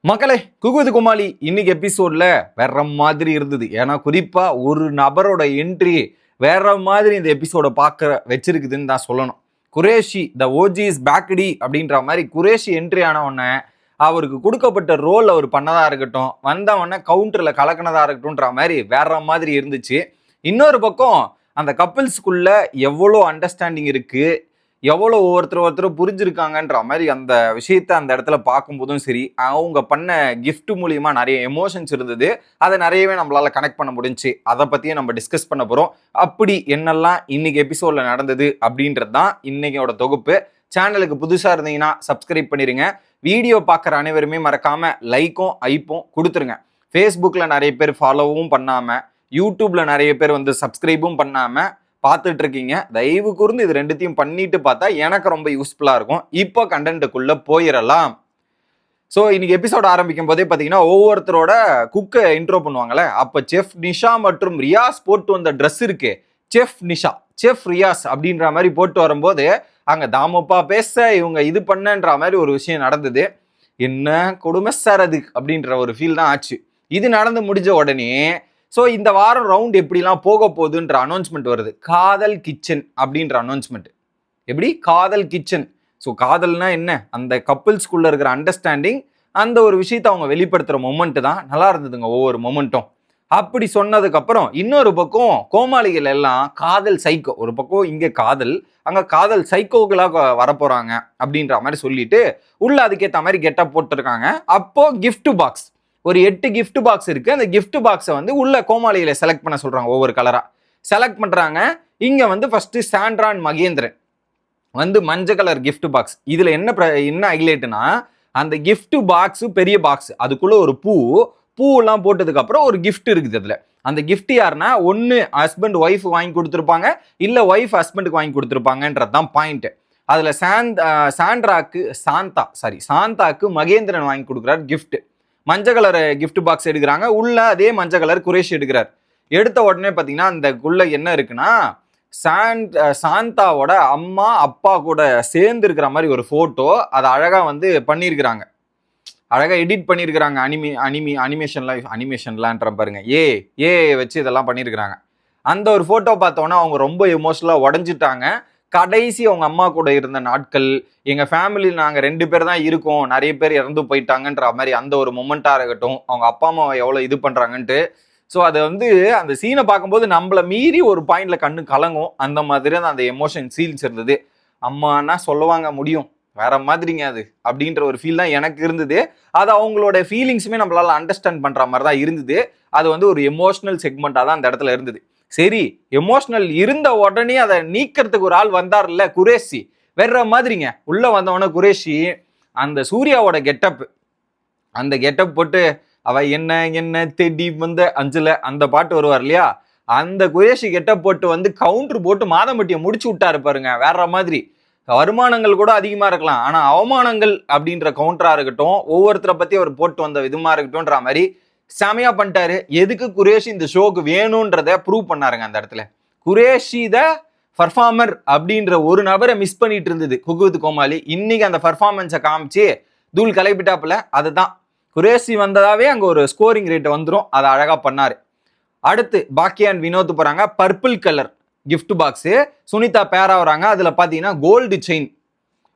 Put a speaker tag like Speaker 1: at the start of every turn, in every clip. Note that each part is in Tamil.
Speaker 1: மக்களே, குகுது குமாலி இன்னைக்கு எபிசோட்ல வேற மாதிரி இருந்தது. ஏன்னா குறிப்பா ஒரு நபரோட என்ட்ரி வேற மாதிரி இந்த எபிசோட பார்க்க வச்சிருக்குதுன்னு தான் சொல்லணும். குரேஷி த ஓஜி இஸ் பேக்டி அப்படின்ற மாதிரி குரேஷி என்ட்ரி ஆன உடனே அவருக்கு கொடுக்கப்பட்ட ரோல் அவர் பண்ணதா இருக்கட்டும், வந்த உடனே கவுண்டர்ல கலக்கினதா இருக்கட்டும்ன்ற மாதிரி வேற மாதிரி இருந்துச்சு. இன்னொரு பக்கம் அந்த கப்பிள்ஸ்குள்ள எவ்வளோ அண்டர்ஸ்டாண்டிங் இருக்கு, எவ்வளோ ஒருத்தர் புரிஞ்சிருக்காங்கன்ற மாதிரி அந்த விஷயத்த அந்த இடத்துல பார்க்கும்போதும் சரி, அவங்க பண்ண கிஃப்ட் மூலியமா நிறைய எமோஷன்ஸ் இருந்தது. அதை நிறையவே நம்மளால கனெக்ட் பண்ண முடிஞ்சுச்சு. அதை பத்தியே நம்ம டிஸ்கஸ் பண்ண போறோம். அப்படி என்னெல்லாம் இன்னைக்கு எபிசோட்ல நடந்தது அப்படின்றது தான் இன்னைக்கோட தொகுப்பு. சேனலுக்கு புதுசா இருந்தீங்கன்னா சப்ஸ்கிரைப் பண்ணிருங்க. வீடியோ பார்க்குற அனைவருமே மறக்காம லைக்கும் ஐப்பும் கொடுத்துருங்க. ஃபேஸ்புக்கில் நிறைய பேர் ஃபாலோவும் பண்ணாம, யூடியூப்ல நிறைய பேர் வந்து சப்ஸ்கிரைபும் பண்ணாம பார்த்துட்டு இருக்கீங்க. தயவு கூர்ந்து இது ரெண்டுத்தையும் பண்ணிட்டு பார்த்தா எனக்கு ரொம்ப யூஸ்ஃபுல்லாக இருக்கும். இப்போ கண்டென்ட்டுக்குள்ள போயிடலாம். ஸோ இன்னைக்கு எபிசோட் ஆரம்பிக்கும் போதே பார்த்தீங்கன்னா ஒவ்வொருத்தரோட குக்கை இன்ட்ரோ பண்ணுவாங்கல்ல, அப்போ செஃப் நிஷா மற்றும் ரியாஸ் போட்டு வந்த ட்ரெஸ் இருக்கு, செஃப் நிஷா செஃப் ரியாஸ் அப்படின்ற மாதிரி போட்டு வரும்போது அங்கே தாமப்பா பேச இவங்க இது பண்ணன்ற மாதிரி ஒரு விஷயம் நடந்தது. என்ன கொடுமை சார் அது அப்படின்ற ஒரு ஃபீல் தான் ஆச்சு. இது நடந்து முடிஞ்ச உடனே ஸோ இந்த வாரம் ரவுண்ட் எப்படிலாம் போக போகுதுன்ற அனௌன்ஸ்மெண்ட் வருது. காதல் கிச்சன் அப்படின்ற அனௌன்ஸ்மெண்ட். எப்படி காதல் கிச்சன்? ஸோ காதல்னா என்ன? அந்த கப்பிள்ஸ்குள்ள இருக்கிற அண்டர்ஸ்டாண்டிங், அந்த ஒரு விஷயத்தை அவங்க வெளிப்படுத்துகிற மொமெண்ட் தான் நல்லா இருந்ததுங்க ஒவ்வொரு மொமெண்ட்டும். அப்படி சொன்னதுக்கப்புறம் இன்னொரு பக்கம் கோமாளிகள் எல்லாம் காதல் சைக்கோ, ஒரு பக்கம் இங்கே காதல், அங்கே காதல் சைக்கோக்களாக வரப்போகிறாங்க அப்படின்ற மாதிரி சொல்லிட்டு உள்ள அதுக்கேற்ற மாதிரி கெட்டப் போட்டிருக்காங்க. அப்போ கிஃப்ட் பாக்ஸ் ஒரு 8 கிஃப்ட் பாக்ஸ் இருக்கு. அந்த கிஃப்ட் பாக்ஸை வந்து உள்ள கோமாளிகளை செலக்ட் பண்ண சொல்றாங்க. ஒவ்வொரு கலரா செலக்ட் பண்றாங்க. இங்க வந்து ஃபர்ஸ்ட் சாண்ட்ரா அண்ட் மகேந்திரன் வந்து மஞ்சள் கலர் கிஃப்ட் பாக்ஸ். இதுல என்ன ஹைலைட்னா, அந்த கிஃப்ட் பாக்ஸ் பெரிய பாக்ஸ், அதுக்குள்ள ஒரு பூவெல்லாம் போட்டதுக்கு அப்புறம் ஒரு கிஃப்ட் இருக்குது. அதுல அந்த கிஃப்ட் யாருன்னா, ஒன்னு ஹஸ்பண்ட் ஒய்ஃப் வாங்கி கொடுத்துருப்பாங்க, இல்ல ஒய்ஃப் ஹஸ்பண்டுக்கு வாங்கி கொடுத்துருப்பாங்கன்றது தான் பாயிண்ட். அதுல சாந்தாக்கு மகேந்திரன் வாங்கி கொடுக்குறாரு கிஃப்ட். மஞ்சள் கலர் கிஃப்ட் பாக்ஸ் எடுக்கிறாங்க. உள்ள அதே மஞ்சள் கலர் குரேஷ் எடுக்கிறார். எடுத்த உடனே பார்த்தீங்கன்னா அந்த குள்ள என்ன இருக்குன்னா, சாந்தாவோட அம்மா அப்பா கூட சேர்ந்து இருக்கிற மாதிரி ஒரு போட்டோ. அதை அழகா வந்து பண்ணியிருக்கிறாங்க, அழகா எடிட் பண்ணியிருக்கிறாங்க. அனிமேஷன்லான்ற பாருங்க, ஏ வச்சு இதெல்லாம் பண்ணியிருக்கிறாங்க. அந்த ஒரு போட்டோ பார்த்தோன்னா அவங்க ரொம்ப எமோஷனலாக உடஞ்சிட்டாங்க. கடைசி அவங்க அம்மா கூட இருந்த நாட்கள், எங்கள் ஃபேமிலியில் நாங்கள் 2 பேர் தான் இருக்கோம், நிறைய பேர் இறந்து போயிட்டாங்கன்ற மாதிரி அந்த ஒரு மொமெண்ட்டாக இருக்கட்டும், அவங்க அப்பா அம்மா எவ்வளோ இது பண்ணுறாங்கன்ட்டு. ஸோ அதை வந்து அந்த சீனை பார்க்கும்போது நம்மளை மீறி ஒரு பாயிண்ட்ல கண்ணு கலங்கும். அந்த மாதிரி தான் அந்த எமோஷன் சீன்ஸ் இருந்தது. அம்மானா சொல்லுவாங்க முடியும், வேற மாதிரிங்க அது அப்படின்ற ஒரு ஃபீல் தான் எனக்கு இருந்தது. அது அவங்களோட ஃபீலிங்ஸுமே நம்மளால அண்டர்ஸ்டாண்ட் பண்ணுற மாதிரி தான் இருந்தது. அது வந்து ஒரு எமோஷனல் செக்மெண்ட்டாக தான் அந்த இடத்துல இருந்தது. சரி, எமோஷனல் இருந்த உடனே அதை நீக்கிறதுக்கு ஒரு ஆள் வந்தார்ல, குரேஷி வேற மாதிரிங்க. உள்ள வந்தவன குரேஷி அந்த சூர்யாவோட கெட்டப், அந்த கெட்டப் போட்டு அவ என்ன தேடி வந்த அஞ்சல அந்த பாட்டு வருவார் இல்லையா, அந்த குரேஷி கெட்டப் போட்டு வந்து கவுண்டர் போட்டு மாதம்பட்டியை முடிச்சு விட்டாரு பாருங்க. வேற மாதிரி வருமானங்கள் கூட அதிகமா இருக்கலாம், ஆனா அவமானங்கள் அப்படின்ற கவுண்டரா இருக்கட்டும், ஒவ்வொருத்தரை பத்தி அவர் போட்டு வந்த விதமா இருக்கட்டும்ன்ற மாதிரி செமையா பண்ணிட்டாரு. எதுக்கு குரேஷி இந்த ஷோக்கு வேணும்ன்றத ப்ரூவ் பண்ணாருங்க அந்த இடத்துல. குரேஷி த பர்ஃபார்மர் அப்படின்ற ஒரு நபரை மிஸ் பண்ணிட்டு இருந்தது குகுவித் கோமாளி. இன்னைக்கு அந்த பர்ஃபார்மன்ஸை காமிச்சு தூள் கலைப்பிட்டாப்புல. அதுதான் குரேஷி வந்ததாவே அங்க ஒரு ஸ்கோரிங் ரேட் வந்துடும். அதை அழகா பண்ணாரு. அடுத்து பாக்கியா அண்ட் வினோத் போறாங்க. Purple colour gift box, Sunitha பேரா வராங்க. அதுல பாத்தீங்கன்னா கோல்டு செயின்.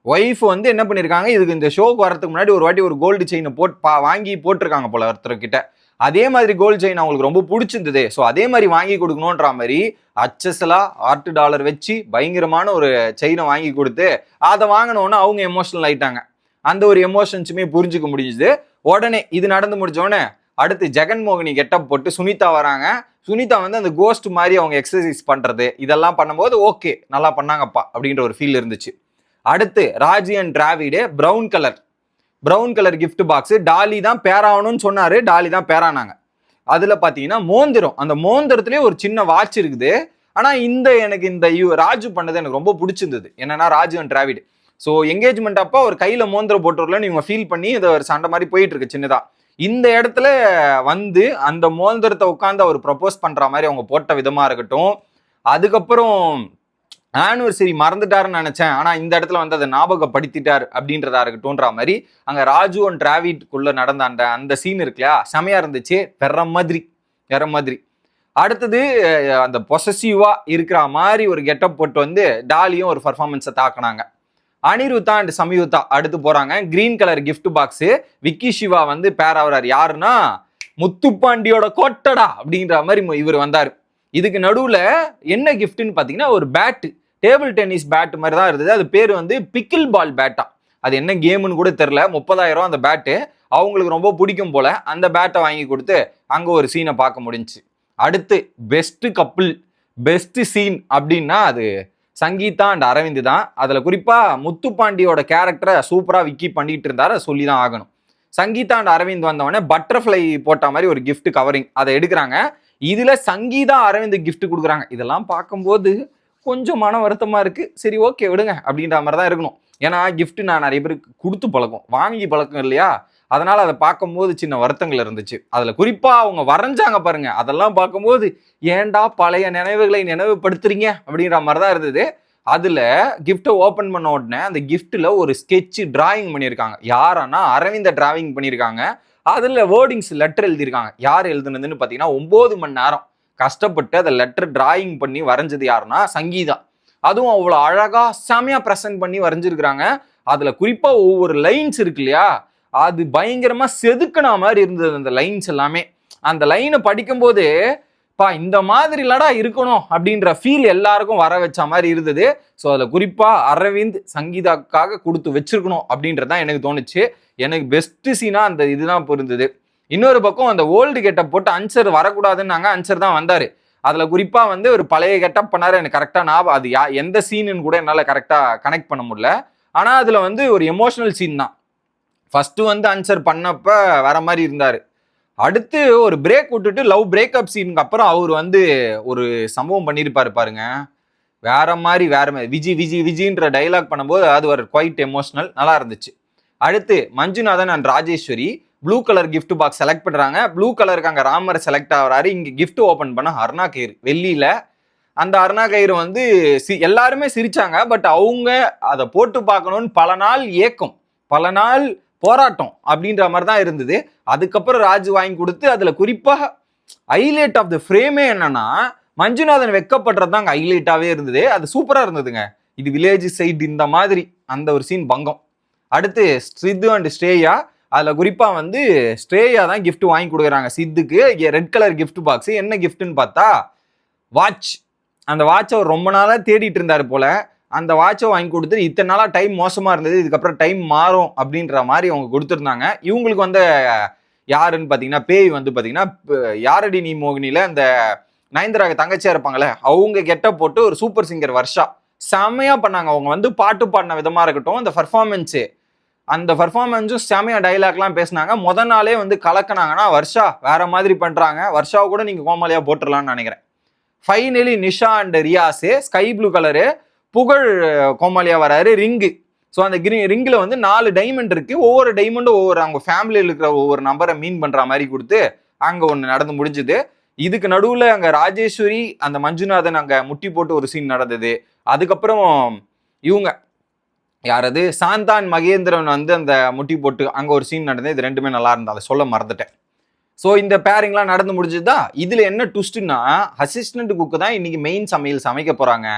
Speaker 1: ஒய்ஃப் வந்து என்ன பண்ணிருக்காங்க, இதுக்கு இந்த ஷோக்கு வரதுக்கு முன்னாடி ஒரு வாட்டி ஒரு கோல்டு செயினை வாங்கி போட்டிருக்காங்க போல ஒருத்தர்கிட்ட. அதே மாதிரி கோல்டு செயின் அவங்களுக்கு ரொம்ப பிடிச்சிருந்தது. ஸோ அதே மாதிரி வாங்கி கொடுக்கணுன்ற மாதிரி அச்சஸ்லா $8 வச்சு பயங்கரமான ஒரு செயினை வாங்கி கொடுத்து அதை வாங்கினோன்னு அவங்க எமோஷனல் ஆயிட்டாங்க. அந்த ஒரு எமோஷன்ஸுமே புரிஞ்சுக்க முடிஞ்சுது. உடனே இது நடந்து முடிச்சோடனே அடுத்து ஜெகன்மோகினி கெட்டப் போட்டு சுனிதா வராங்க. சுனிதா வந்து அந்த கோஸ்ட் மாதிரி அவங்க எக்ஸசைஸ் பண்றது இதெல்லாம் பண்ணும்போது ஓகே நல்லா பண்ணாங்கப்பா அப்படின்ற ஒரு ஃபீல் இருந்துச்சு. அடுத்து Raji and Dravid brown colour gift box. Dolly தான் பேராகணும்னு சொன்னாரு, டாலி தான் பேரானாங்க. அதுல பாத்தீங்கன்னா மோந்திரம், அந்த மோந்திரத்திலே ஒரு சின்ன வாட்ச் இருக்குது. ஆனா எனக்கு இந்த ராஜு பண்ணது எனக்கு ரொம்ப பிடிச்சிருந்தது. என்னன்னா Raju and Dravid so engagement அப்போ ஒரு கையில மோந்திரம் போட்டுருலன்னு இவங்க ஃபீல் பண்ணி இதை ஒரு சண்டை மாதிரி போயிட்டு இருக்கு சின்னதா. இந்த இடத்துல வந்து அந்த மோந்திரத்தை உட்காந்து அவர் ப்ரப்போஸ் பண்ற மாதிரி அவங்க போட்ட விதமா இருக்கட்டும், அதுக்கப்புறம் ஆனிவர்சரி மறந்துட்டாருன்னு நினைச்சேன், ஆனா இந்த இடத்துல வந்து அதை ஞாபகப்படுத்திட்டார் அப்படின்றதா இருக்கட்டும்ன்ற மாதிரி அங்க ராஜு அண்ட் டிராவிட்குள்ள நடந்த அந்த சீன் இருக்குல்லையா, செமையா இருந்துச்சு. வேற மாதிரி. அடுத்தது அந்த பொசசிவா இருக்கிற மாதிரி ஒரு கெட்டப் போட்டு வந்து டாலியும் ஒரு பர்ஃபார்மன்ஸை தாக்குனாங்க. அனிருத்தா அண்ட் சம்யுக்தா அடுத்து போறாங்க. Green colour gift box. Vicky Siva வந்து பேர் ஆகிறார். யாருன்னா முத்துப்பாண்டியோட கோட்டடா அப்படின்ற மாதிரி இவர் வந்தார். இதுக்கு நடுவுல என்ன கிஃப்ட்னு பாத்தீங்கன்னா ஒரு பேட்டு, டேபிள் டென்னிஸ் பேட் மாதிரி தான் இருந்தது. அது பேர் வந்து பிக்கிள் பால் பேட்டா. அது என்ன கேம்னு கூட தெரியல. 30,000 அந்த பேட்டு. அவங்களுக்கு ரொம்ப பிடிக்கும் போல. அந்த பேட்டை வாங்கி கொடுத்து அங்க ஒரு சீனை பார்க்க முடிஞ்சுச்சு. அடுத்து பெஸ்ட் கப்பிள், பெஸ்ட் சீன் அப்படின்னா அது சங்கீதா அண்ட் அரவிந்த் தான். அதுல குறிப்பா முத்துப்பாண்டியோட கேரக்டரை சூப்பரா விக்கி பண்ணிட்டு இருந்தாரு, சொல்லிதான் ஆகணும். சங்கீதா அண்ட் அரவிந்த் வந்தவொடனே பட்டர்ஃப்ளை போட்ட மாதிரி ஒரு கிஃப்ட் கவரிங் அதை எடுக்கிறாங்க. இதுல சங்கீதா அரவிந்த் கிஃப்ட் கொடுக்குறாங்க. இதெல்லாம் பார்க்கும்போது கொஞ்சம் மன வருத்தமா இருக்கு. சரி ஓகே விடுங்க அப்படின்ற மாதிரி தான் இருக்கணும். ஏன்னா கிஃப்ட் நான் நிறைய பேருக்கு கொடுத்து பழக்கம், வாங்கி பழக்கம் இல்லையா, அதனால அதை பார்க்கும்போது சின்ன வருத்தங்கள் இருந்துச்சு. அதுல குறிப்பா அவங்க வரைஞ்சாங்க பாருங்க, அதெல்லாம் பார்க்கும்போது ஏன்டா பழைய நினைவுகளை நினைவுபடுத்துறீங்க அப்படின்ற மாதிரி தான் இருந்தது. அதுல கிஃப்டை ஓபன் பண்ண உடனே அந்த கிஃப்ட்ல ஒரு ஸ்கெட்ச் டிராயிங் பண்ணியிருக்காங்க. யாரன்னா அரவிந்த டிராயிங் பண்ணியிருக்காங்க. அதுல வேர்டிங்ஸ் லெட்டர் எழுதியிருக்காங்க. யார் எழுதுனதுன்னு பாத்தீங்கன்னா 9 மணி நேரம் கஷ்டப்பட்டு அதை லெட்டர் டிராயிங் பண்ணி வரைஞ்சது யாருன்னா சங்கீதா. அதுவும் அவ்வளோ அழகா செமையா ப்ரெசென்ட் பண்ணி வரைஞ்சிருக்கிறாங்க. அதுல குறிப்பா ஒவ்வொரு லைன்ஸ் இருக்கு இல்லையா, அது பயங்கரமா செதுக்கின மாதிரி இருந்தது. அந்த லைன்ஸ் எல்லாமே அந்த லைனை படிக்கும் போது இந்த மாதிரி இல்லடா இருக்கணும் அப்படின்ற ஃபீல் எல்லாருக்கும் வர வச்ச மாதிரி இருந்தது. ஸோ அதில் குறிப்பா அரவிந்த் சங்கீதாக்காக கொடுத்து வச்சிருக்கணும் அப்படின்றதான் எனக்கு தோணுச்சு. எனக்கு பெஸ்ட் சீனா அந்த இதுதான் இருந்தது. இன்னொரு பக்கம் அந்த ஓல்டு கெட்டப் போட்டு அன்சர் வரக்கூடாதுன்னாங்க, அன்சர் தான் வந்தாரு. அதுல குறிப்பா வந்து ஒரு பழைய கெட்டப் பண்ணாரு. எனக்கு கரெக்டா ஞாபகம், அது எந்த சீனுன்னு கூட என்னால கரெக்டா கனெக்ட் பண்ண முடியல. ஆனா அதுல வந்து ஒரு எமோஷனல் சீன் தான். ஃபர்ஸ்ட் வந்து ஆன்சர் பண்ணப்ப வேற மாதிரி இருந்தாரு. அடுத்து ஒரு பிரேக் விட்டுட்டு லவ் பிரேக்அப் சீனுக்கு அப்புறம் அவர் வந்து ஒரு சம்பவம் பண்ணியிருப்பாரு பாருங்க, வேற மாதிரி விஜின்ற டைலாக் பண்ணும்போது அது ஒரு குவைட் எமோஷனல், நல்லா இருந்துச்சு. அடுத்து Manjunathan and Rajeshwari blue colour gift box select பண்றாங்க. ப்ளூ கலருக்கு அங்க ராமர் செலக்ட் ஆகிறாரு. இங்க கிஃப்ட் ஓபன் பண்ண அருணா கயிறு வெள்ளியில. அந்த அருணா கயிறு வந்து எல்லாருமே சிரிச்சாங்க. பட் அவங்க அதை போட்டு பார்க்கணும்னு பல நாள் ஏக்கம், பல நாள் போராட்டம் அப்படின்ற மாதிரி தான் இருந்தது. அதுக்கப்புறம் ராஜு வாங்கி கொடுத்து அதுல குறிப்பா ஹைலைட் ஆஃப் த ஃப்ரேமே என்னன்னா மஞ்சுநாதன் வெக்கப்படுறது தான் அங்க ஹைலைட்டாவே இருந்தது. அது சூப்பரா இருந்ததுங்க. இது வில்லேஜ் சைடு இந்த மாதிரி அந்த ஒரு சீன் பங்கம். அடுத்து சித்து அண்ட் ஸ்ரேயா. அதுல குறிப்பா வந்து ஸ்ரேயா தான் கிஃப்ட் வாங்கி கொடுக்குறாங்க சித்துக்கு. Red colour gift box. என்ன கிஃப்ட்னு பார்த்தா வாட்ச். அந்த வாட்சை அவர் ரொம்ப நாளா தேடிட்டு இருந்தாரு போல. அந்த வாட்சை வாங்கி கொடுத்துட்டு இத்தனை நாளா டைம் மோசமா இருந்தது, இதுக்கப்புறம் டைம் மாறும் அப்படின்ற மாதிரி அவங்க கொடுத்துருந்தாங்க. இவங்களுக்கு வந்து யாருன்னு பாத்தீங்கன்னா பேய் வந்து பாத்தீங்கன்னா யாரடி நீ மோகினியில அந்த நயன்தாராக்கு தங்கச்சியா இருப்பாங்களே, அவங்க கெட்ட போட்டு ஒரு சூப்பர் சிங்கர் வர்ஷா செமையா பண்ணாங்க. அவங்க வந்து பாட்டு பாடின விதமா இருக்கட்டும், அந்த பர்ஃபார்மன்ஸும் செமையா டைலாக்லாம் பேசினாங்க. முதல் நாளே வந்து கலக்கினாங்கன்னா வர்ஷா வேற மாதிரி பண்றாங்க. வர்ஷாவை கூட நீங்க கோமாளியா போட்டுடலாம்னு நினைக்கிறேன். Finally Nisha and Riyas sky blue colour, Pugazh கோமாளியா வராரு. ரிங்கு. ஸோ அந்த ரிங்கில் வந்து 4 டைமண்ட் இருக்கு. ஒவ்வொரு டைமண்டும் ஒவ்வொரு அவங்க ஃபேமிலியில் இருக்கிற ஒவ்வொரு நம்பரை மீன் பண்ற மாதிரி கொடுத்து அங்க ஒன்று நடந்து முடிஞ்சுது. இதுக்கு நடுவுல அங்க ராஜேஸ்வரி அந்த மஞ்சுநாதன் அங்க முட்டி போட்டு ஒரு சீன் நடந்தது. அதுக்கப்புறம் இவங்க யாரது சாந்தான் மகேந்திரன் வந்து அந்த முட்டி போட்டு அங்க ஒரு சீன் நடந்தது. இது ரெண்டுமே நல்லா இருந்தா அதை சொல்ல மறந்துட்டேன். ஸோ இந்த பேரிங்லாம் நடந்து முடிஞ்சுதா. இதுல என்ன ட்விஸ்ட்னா அசிஸ்டன்ட் குக்கு தான் இன்னைக்கு மெயின் சமையல் சமைக்க போறாங்க,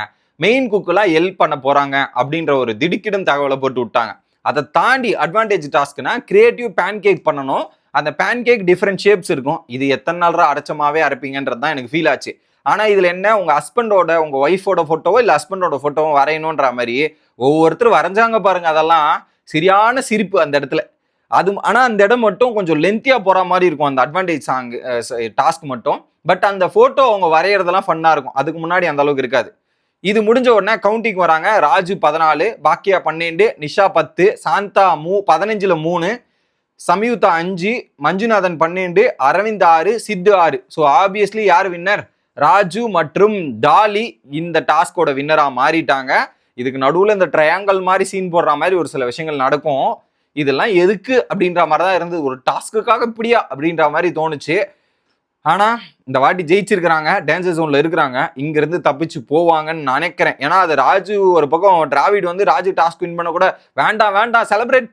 Speaker 1: மெயின் குக்கெல்லாம் ஹெல்ப் பண்ண போறாங்க அப்படின்ற ஒரு திடுக்கிடும் தகவலை போட்டு விட்டாங்க. அதை தாண்டி அட்வான்டேஜ் டாஸ்க்னா கிரியேட்டிவ் பேன் கேக் பண்ணணும். அந்த பேன் கேக் டிஃப்ரெண்ட் ஷேப்ஸ் இருக்கும். இது எத்தனை நாள் அடைச்சமாவே அரைப்பீங்கன்றது தான் எனக்கு ஃபீல் ஆச்சு. ஆனா இதுல என்ன, உங்க ஹஸ்பண்டோட உங்க ஒய்ஃபோட போட்டோவோ இல்ல ஹஸ்பண்டோட போட்டோவோ வரையணுன்ற மாதிரி ஒவ்வொருத்தரும் வரைஞ்சாங்க பாருங்க. அதெல்லாம் சரியான சிரிப்பு அந்த இடத்துல. அது ஆனா அந்த இடம் மட்டும் கொஞ்சம் லென்த்தியா போற மாதிரி இருக்கும் அந்த அட்வான்டேஜ் டாஸ்க் மட்டும். பட் அந்த போட்டோ அவங்க வரைகிறதெல்லாம் ஃபன்னா இருக்கும். அதுக்கு முன்னாடி அந்த அளவுக்கு இருக்காது. இது முடிஞ்ச உடனே கவுண்டிங் வராங்க. ராஜு 14, பாக்கியா 12, நிஷா 10, சாந்தா 15ல் 3, சம்யுக்தா 5, மஞ்சுநாதன் 12, அரவிந்த் 6, சித்து 6. ஸோ ஆப்வியஸ்லி யார் வின்னர்? ராஜு மற்றும் டாலி இந்த டாஸ்கோட வின்னரா மாறிட்டாங்க. இதுக்கு நடுவில் இந்த ட்ரையாங்கல் மாதிரி சீன் போடுற மாதிரி ஒரு சில விஷயங்கள் நடக்கும். இதெல்லாம் எதுக்கு அப்படின்ற மாதிரி தான் இருந்தது. ஒரு டாஸ்க்குக்காக இப்படியா அப்படின்ற மாதிரி தோணுச்சு. ஆனா இந்த வாட்டி ஜெயிச்சிருக்கிறாங்க, டேஞ்சர் ஜோன்ல இருக்கிறாங்க, இங்க இருந்து தப்பிச்சு போவாங்கன்னு நினைக்கிறேன். ஏன்னா அது ராஜு ஒரு பக்கம் டிராவிட் வந்து ராஜு டாஸ்க் வின் பண்ண கூட வேண்டாம் வேண்டாம் செலிப்ரேட்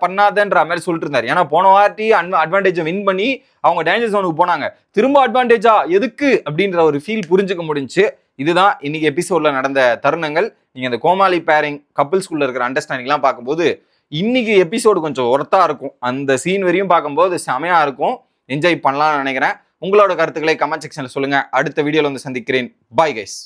Speaker 1: பண்ணாதன்ற மாதிரி சொல்லிட்டு இருந்தாரு. ஏன்னா போன வாட்டி அட்வான்டேஜ் வின் பண்ணி அவங்க டேஞ்சர் ஜோனுக்கு போனாங்க, திரும்ப அட்வான்டேஜா எதுக்கு அப்படின்ற ஒரு ஃபீல் புரிஞ்சுக்க முடிஞ்சு. இதுதான் இன்னைக்கு எபிசோட்ல நடந்த தருணங்கள். நீங்க இந்த கோமாளி பேரிங் கப்பிள்ஸ்குள்ள இருக்கிற அண்டர்ஸ்டாண்டிங்லாம் பார்க்கும்போது இன்னைக்கு எபிசோடு கொஞ்சம் ஒர்த்தா இருக்கும். அந்த சீன் வரையும் பார்க்கும்போது செமையா இருக்கும், என்ஜாய் பண்ணலாம்னு நினைக்கிறேன். உங்களோட கருத்துக்களை கமெண்ட் செக்ஷன்ல சொல்லுங்க. அடுத்த வீடியோல வந்து சந்திக்கிறேன். Bye guys.